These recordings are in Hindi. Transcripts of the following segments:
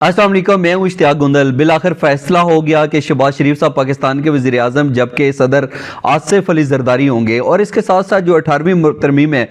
अस्सलाम वालेकुम, मैं हूं इश्तियाक गुंदल। बिलाखिर फैसला हो गया कि शहबाज शरीफ साहब पाकिस्तान के वज़ीर आज़म जबकि सदर आसिफ अली जरदारी होंगे और इसके साथ साथ जो 18वीं तरमीम है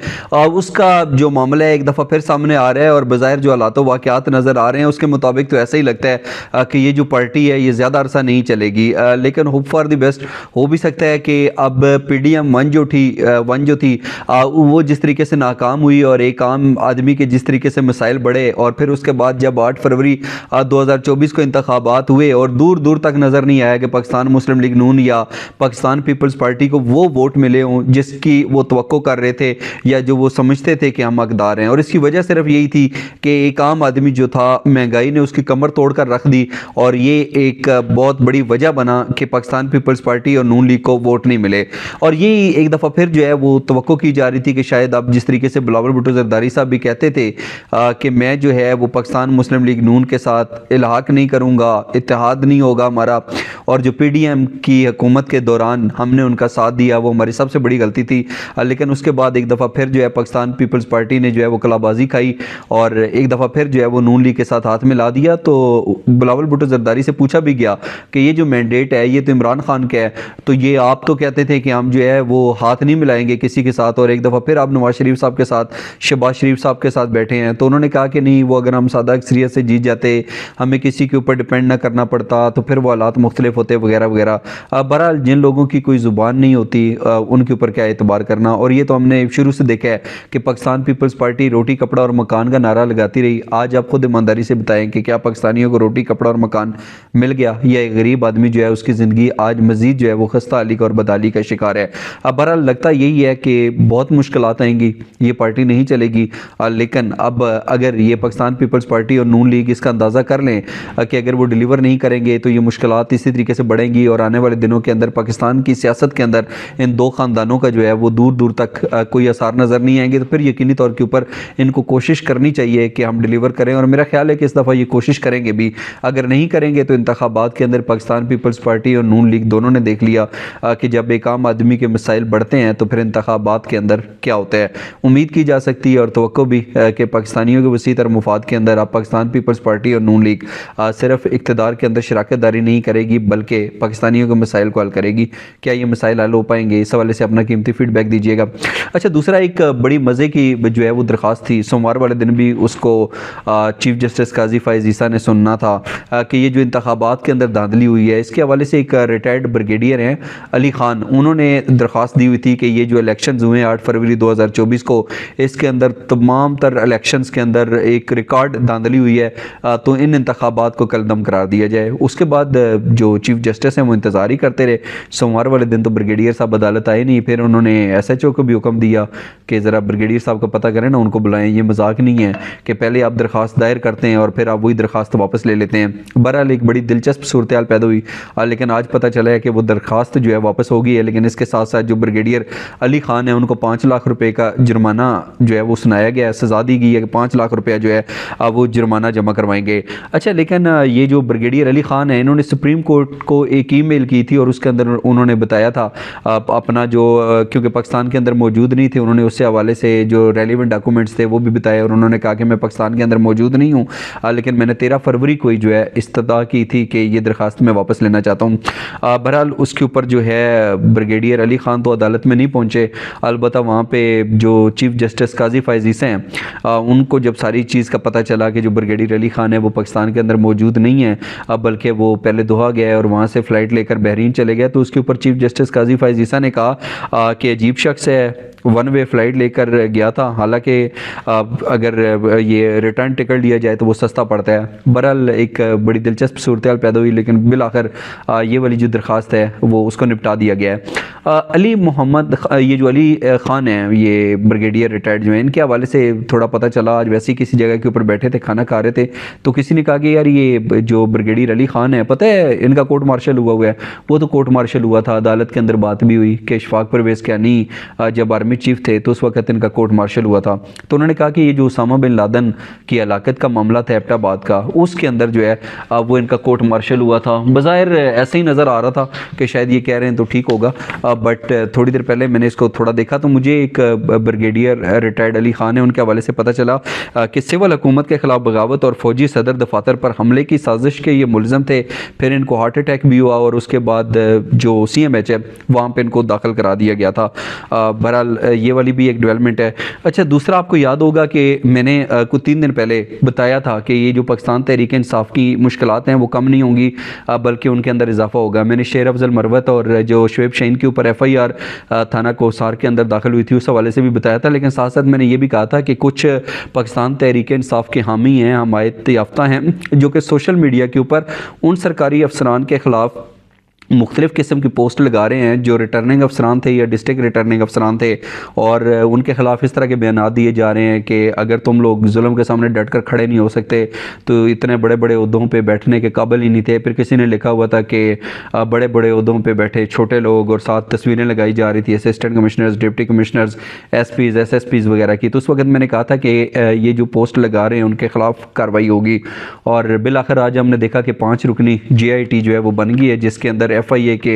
उसका जो मामला है एक दफ़ा फिर सामने आ रहा है और बज़ाहिर जो हालात वाक़यात नज़र आ रहे हैं उसके मुताबिक तो ऐसा ही लगता है कि ये जो पार्टी है ये ज़्यादा अरसा नहीं चलेगी। लेकिन होप फॉर द बेस्ट हो भी सकता है कि अब PDM वन जो थी वो जिस तरीके से नाकाम हुई और एक आम आदमी के जिस तरीके से मसाइल बढ़े और फिर उसके बाद जब 8 फरवरी 2024 को इंतखाबात हुए और दूर दूर तक नज़र नहीं आया कि पाकिस्तान मुस्लिम लीग नून या पाकिस्तान पीपल्स पार्टी को वो वोट मिले हों जिसकी वो तवक्को कर रहे थे या जो वो समझते थे कि हम हकदार हैं। और इसकी वजह सिर्फ यही थी कि एक आम आदमी जो था महंगाई ने उसकी कमर तोड़ कर रख दी और ये एक बहुत बड़ी वजह बना कि पाकिस्तान पीपल्स पार्टी और नून लीग को वोट नहीं मिले। और ये एक दफ़ा फिर जो है वो तवक्को की जा रही थी कि शायद अब जिस तरीके से बिलावल भुट्टो जरदारी साहब भी कहते थे कि मैं जो है वो पाकिस्तान मुस्लिम लीग नून के साथ इल्हाक नहीं करूँगा, इत्तेहाद नहीं होगा हमारा, और जो PDM की हुकूमत के दौरान हमने उनका साथ दिया वो हमारी सबसे बड़ी गलती थी। लेकिन उसके बाद एक दफ़ा फिर जो है पाकिस्तान पीपल्स पार्टी ने जो है वो कलाबाजी खाई और एक दफ़ा फिर जो है वो नून लीग के साथ हाथ मिला दिया। तो बिलावल भुट्टो जरदारी से पूछा भी गया कि ये जो मैंडेट है ये तो इमरान खान का है, तो ये आप तो कहते थे कि हम जो है वो हाथ नहीं मिलाएंगे किसी के साथ, और एक दफ़ा फिर आप नवाज शरीफ साहब के साथ, शहबाज शरीफ साहब के साथ बैठे हैं। तो उन्होंने कहा कि नहीं, वो अगर हम सादा अक्सरियत से जीत जाते, हमें किसी के ऊपर डिपेंड ना करना पड़ता, तो फिर वो हालात मुख्तलिफ होते वगैरह वगैरह। बहरहाल जिन लोगों की कोई ज़ुबान नहीं होती उनके ऊपर क्या एतबार करना। और ये तो हमने शुरू से देखा है कि पाकिस्तान पीपल्स पार्टी रोटी कपड़ा और मकान का नारा लगाती रही। आज आप खुद ईमानदारी से बताएं कि क्या पाकिस्तानियों को रोटी कपड़ा और मकान मिल गया, या एक गरीब आदमी जो है उसकी ज़िंदगी आज मज़ीद जो है वो खस्ता हाली का और बदहाली का शिकार है। अब बहरहाल लगता यही है कि बहुत मुश्किलात आएंगी, ये पार्टी नहीं चलेगी। लेकिन अब अगर ये पाकिस्तान पीपल्स पार्टी और नून लीग इसका अंदाज़ा कर लें कि अगर वो डिलीवर नहीं करेंगे तो ये मुश्किलात इसी तरीके से बढ़ेंगी और आने वाले दिनों के अंदर पाकिस्तान की सियासत के अंदर इन दो ख़ानदानों का जो है वो दूर दूर तक कोई आसार नज़र नहीं आएंगे। तो फिर यकीनी तौर के ऊपर इनको कोशिश करनी चाहिए कि हम डिलीवर करें, और मेरा ख्याल है कि इस दफ़ा ये कोशिश करेंगे भी। अगर नहीं करेंगे तो इंतखाबात के अंदर पाकिस्तान पीपल्स पार्टी और नून लीग दोनों ने देख लिया कि जब एक आम आदमी के मसाइल बढ़ते हैं तो फिर इंतखाबात के अंदर क्या होता है। उम्मीद की जा सकती है और तवक्को भी कि पाकिस्तानियों के वसी तर मुफाद के अंदर अब पाकिस्तान पीपल्स पार्टी और नून लीग सिर्फ इक़्तिदार के अंदर शराकत दारी नहीं करेगी बल्कि पाकिस्तानियों के मसाइल को हल करेगी। क्या ये मसाइल हल हो पाएंगे, इस हवाले से अपना कीमती फीडबैक दीजिएगा। अच्छा, दूसरा एक बड़ी मज़े की जो है वो दरख्वास्त थी, सोमवार वाले दिन भी उसको चीफ जस्टिस काजी फ़ाइज़ ईसा ने सुनना था कि ये जो इंतखाबात के अंदर धांधली हुई है इसके हवाले से एक रिटायर्ड ब्रिगेडियर हैं अली ख़ान, उन्होंने दरख्वास्त दी हुई थी कि ये जो इलेक्शन हुए 8 फरवरी 2024 को, इसके अंदर तमाम तर इलेक्शन के अंदर एक रिकॉर्ड धांधली हुई है, तो इन इंतखाबात को कलदम करार दिया जाए। उसके बाद जो चीफ जस्टिस हैं वो इंतज़ार ही करते रहे। सोमवार वाले दिन तो ब्रिगेडियर साहब अदालत आए नहीं, फिर उन्होंने SHO को भी हुक्म दिया कि ज़रा ब्रिगेडियर साहब को पता करें ना, उनको बुलाएं। ये मजाक नहीं है कि पहले आप दरख्वास्त दायर करते हैं और फिर आप वही दरख्वास्त वापस ले लेते हैं। बहरहाल एक बड़ी दिलचस्प सूरत हाल पैदा हुई, लेकिन आज पता चला है कि वो दरख्वास्त जो है वापस हो गई है। लेकिन इसके साथ साथ जो ब्रिगेडियर अली ख़ान है उनको 5 लाख रुपये का जुर्माना जो है वो सुनाया गया है, सज़ा दी गई है कि 5 लाख रुपया जो है वो जुर्माना जमा करवाएंगे। अच्छा, लेकिन ये जो ब्रिगेडियर अली ख़ान है इन्होंने सुप्रीम कोर्ट को एक ईमेल की थी और उसके अंदर उन्होंने बताया था अपना जो, क्योंकि पाकिस्तान के अंदर मौजूद नहीं थे, उन्होंने उससे हवाले से जो रेलिवेंट डॉक्यूमेंट्स थे वो भी बताए और उन्होंने कहा कि मैं पाकिस्तान के अंदर मौजूद नहीं हूँ, लेकिन मैंने 13 फरवरी को ही जो है इस्तदा की थी कि ये दरख्वास्त मैं वापस लेना चाहता हूँ। बहरहाल उसके ऊपर जो है ब्रिगेडियर अली ख़ान तो अदालत में नहीं पहुँचे, अलबत्ता वहाँ पर जो चीफ जस्टिस काजी फ़ाइज़ ईसा हैं उनको जब सारी चीज़ का पता चला कि जो ब्रिगेडियर अली ख़ान है वो पाकिस्तान के अंदर मौजूद नहीं है, बल्कि वो पहले दोहा गया और वहाँ से फ़्लाइट लेकर बहरीन चले गए, तो उसके ऊपर चीफ जस्टिस काजी फ़ाइज़ ईसा ने कहा कि अजीब शख्स है, 1 वे फ़्लाइट लेकर गया था, हालांकि अगर ये रिटर्न टिकट लिया जाए तो वो सस्ता पड़ता है। बहरहाल एक बड़ी दिलचस्प सूरत हाल पैदा हुई, लेकिन बिलाखिर ये वाली जो दरख्वास्त है वो उसको निपटा दिया गया है। अली मोहम्मद, ये जो अली ख़ान है ये ब्रिगेडियर रिटायर्ड जो है, इनके हवाले से थोड़ा पता चला। आज वैसे ही किसी जगह के ऊपर बैठे थे, खाना खा रहे थे, तो किसी ने कहा कि यार ये जो ब्रिगेडियर अली ख़ान है, पता है इनका कोर्ट मार्शल हुआ है। वो तो कोर्ट मार्शल हुआ था, अदालत के अंदर बात भी हुई कि इशफाक परवेज़ कैनी जब आर्मी आर्मी चीफ थे, तो उस वक्त इनका कोर्ट मार्शल हुआ था। तो उन्होंने कहा कि ये जो उसामा बिन लादेन की हलाकत का मामला था एबटाबाद का, उसके अंदर जो है वो इनका कोर्ट मार्शल हुआ था। बज़ाहिर ऐसे ही नज़र आ रहा था कि शायद ये कह रहे हैं तो ठीक होगा, बट थोड़ी देर पहले मैंने इसको थोड़ा देखा तो मुझे एक ब्रिगेडियर रिटायर्ड अली खान है, उनके हवाले से पता चला कि सिविल हुकूमत के खिलाफ बगावत और फौजी सदर दफातर पर हमले की साजिश के ये मुलज़म थे। फिर इनको हार्ट अटैक भी हुआ और उसके बाद जो CMH है वहाँ पे इनको दाखिल करा दिया गया था। बहरहाल ये वाली भी एक डेवलपमेंट है। अच्छा, दूसरा आपको याद होगा कि मैंने कुछ 3 दिन पहले बताया था कि ये जो पाकिस्तान तहरीक इंसाफ की मुश्किलात हैं वो कम नहीं होंगी, बल्कि उनके अंदर इजाफा होगा। मैंने शेर अफजल मरवत और जो शुएब शाहीन के ऊपर FIR थाना कोसार के अंदर दाखिल हुई थी उस हवाले से भी बताया था, लेकिन साथ साथ मैंने ये भी कहा था कि कुछ पाकिस्तान तहरीक इंसाफ के हामी हैं, हमायत याफ्ता हैं, जो कि सोशल मीडिया के ऊपर उन सरकारी अफसरान के ख़िलाफ़ मुख्तलिफ़ किस्म की पोस्ट लगा रहे हैं जो रिटर्निंग अफसरान थे या डिस्ट्रिक्ट रिटर्निंग अफसरान थे, और उनके ख़िलाफ़ इस तरह के बयान दिए जा रहे हैं कि अगर तुम लोग जुल्म के सामने डट कर खड़े नहीं हो सकते तो इतने बड़े बड़े उहदों पे बैठने के काबिल ही नहीं थे। फिर किसी ने लिखा हुआ था कि बड़े बड़े उहदों पे बैठे छोटे लोग, और साथ तस्वीरें लगाई जा रही थी assistant commissioners, deputy commissioners, SPs, SSPs वगैरह की। तो उस वक्त मैंने कहा था कि ये जो पोस्ट लगा रहे हैं उनके ख़िलाफ़ कार्रवाई होगी, और बिल आखिर आज हमने देखा कि 5 रुकनी GIT जो है वो बन गई है, जिसके अंदर FIA के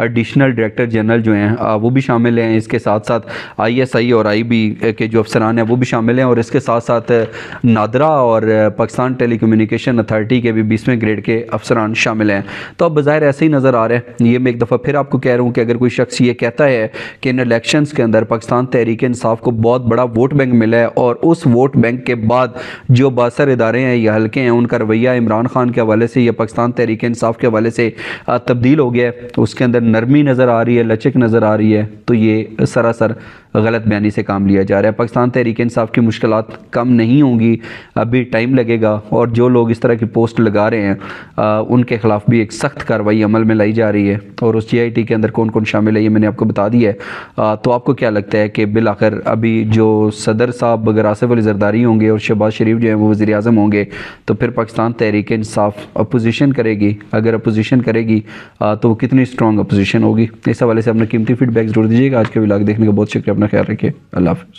एडिशनल डायरेक्टर जनरल जो हैं वो भी शामिल हैं। इसके साथ साथ ISI और IB के जो अफसरान हैं वो भी शामिल हैं, और इसके साथ साथ नादरा और पाकिस्तान टेलीकम्युनिकेशन अथॉरिटी के भी 20वें ग्रेड के अफसरान शामिल हैं। तो अब बाज़ाहिर ऐसे ही नज़र आ रहा है। ये मैं एक दफ़ा फिर आपको कह रहा हूँ कि अगर कोई शख्स ये कहता है कि इन इलेक्शंस के अंदर पाकिस्तान तहरीक इंसाफ को बहुत बड़ा वोट बैंक मिला है, और उस वोट बैंक के बाद जो बासर इदारे हैं या हल्के हैं उनका रवैया इमरान खान के हवाले से या पाकिस्तान तहरीक इंसाफ के हवाले से तब्दील हो गया है, उसके अंदर नरमी नज़र आ रही है, लचक नज़र आ रही है, तो ये सरासर गलत बयानी से काम लिया जा रहा है। पाकिस्तान तहरीक इंसाफ की मुश्किलात कम नहीं होंगी, अभी टाइम लगेगा, और जो लोग इस तरह की पोस्ट लगा रहे हैं उनके ख़िलाफ़ भी एक सख्त कार्रवाई अमल में लाई जा रही है। और उस GIT के अंदर कौन कौन शामिल है ये मैंने आपको बता दिया है। तो आपको क्या लगता है कि बिल आखिर अभी जो सदर साहब अगर आसिफ अली जरदारी होंगे और शहबाज शरीफ जो है वो वज़ीर आज़म होंगे, तो फिर पाकिस्तान तहरीक इंसाफ अपोजिशन करेगी? अगर अपोजिशन करेगी तो वो कितनी स्ट्रॉन्ग अपोजिशन होगी? इस हवाले से अपना कीमती फीडबैक जरूर दीजिएगा। आज के व्लॉग देखने का बहुत शुक्रिया। अपना ख्याल रखिए। अल्लाह हाफ़िज़।